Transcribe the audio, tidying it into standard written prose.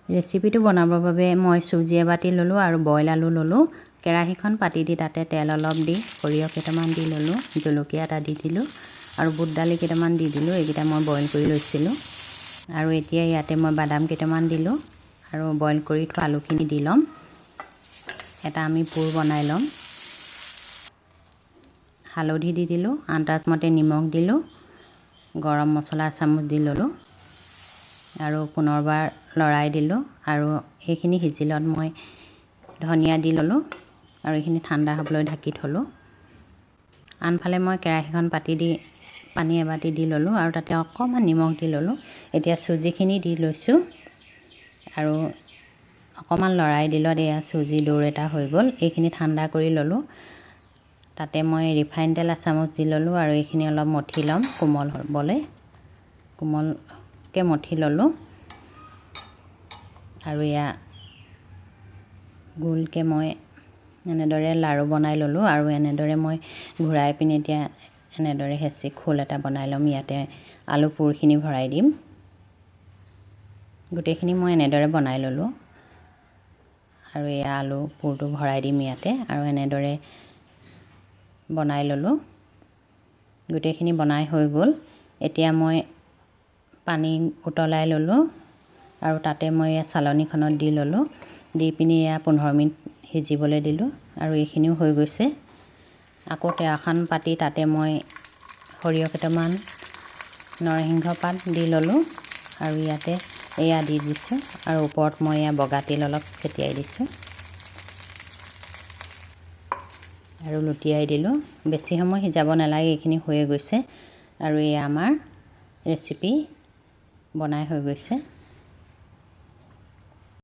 ৰেচিপিটো বনাবৰ বাবে মই চুজি এবাতি ল'লোঁ আৰু বইল আলু ল'লোঁ। কেৰাহীখন পাতি দি তাতে তেল অলপ দি সৰিয়হ কেইটামান দি ল'লোঁ, জলকীয়া এটা দি দিলোঁ আৰু বুট দালি কেইটামান দি দিলোঁ। এইকেইটা মই বইল কৰি লৈছিলোঁ আৰু এতিয়া ইয়াতে মই বাদাম কেইটামান দিলোঁ আৰু বইল কৰি থোৱা আলুখিনি দি ল'ম। এটা আমি পুৰ বনাই ল'ম। হালধি দি দিলোঁ, আন্দাজমতে নিমখ দিলোঁ, গৰম মছলা এচামুচ দি ল'লোঁ আৰু পুনৰবাৰ লৰাই দিলোঁ আৰু এইখিনি সিজিলত মই ধনিয়া দি ল'লোঁ আৰু এইখিনি ঠাণ্ডা হ'বলৈ ঢাকি থ'লোঁ। আনফালে মই কেৰাহীখন পাতি দি পানী এবাতি দি ল'লোঁ আৰু তাতে অকণমান নিমখ দি ল'লোঁ। এতিয়া চুজিখিনি দি লৈছোঁ আৰু অকণমান লৰাই দিলত এয়া চুজি দৌৰ এটা হৈ গ'ল। এইখিনি ঠাণ্ডা কৰি ল'লোঁ। তাতে মই ৰিফাইন তেল এচামুচ দি ল'লোঁ আৰু এইখিনি অলপ মঠি ল'ম কোমল হ'বলৈ। কোমলকৈ মঠি ল'লোঁ আৰু এয়া গোলকৈ মই এনেদৰে লাড়ু বনাই ল'লোঁ আৰু এনেদৰে মই ঘূৰাই পিনি এতিয়া এনেদৰে হেঁচি খোল এটা বনাই ল'ম। ইয়াতে আলু পুৰখিনি ভৰাই দিম। গোটেইখিনি মই এনেদৰে বনাই ল'লোঁ আৰু এয়া আলু পুৰটো ভৰাই দিম ইয়াতে আৰু এনেদৰে বনাই ল'লোঁ। গোটেইখিনি বনাই হৈ গ'ল। এতিয়া মই পানী উতলাই ল'লোঁ আৰু তাতে মই এয়া চালনীখনত দি ল'লোঁ। দি পিনি এয়া 15 মিনিট সিজিবলৈ দিলোঁ আৰু এইখিনিও হৈ গৈছে। আকৌ টেৱাখন পাতি তাতে মই সৰিয়হ কেইটামান, নৰসিংহ পাত দি ল'লোঁ আৰু ইয়াতে এয়া দি দিছোঁ আৰু ওপৰত মই এয়া বগা তেল অলপ ছটিয়াই দিছোঁ আৰু লুটিয়াই দিলোঁ। বেছি সময় সিজাব নালাগে, এইখিনি হৈয়ে গৈছে আৰু এয়া আমাৰ ৰেচিপি বনাই হৈ গৈছে।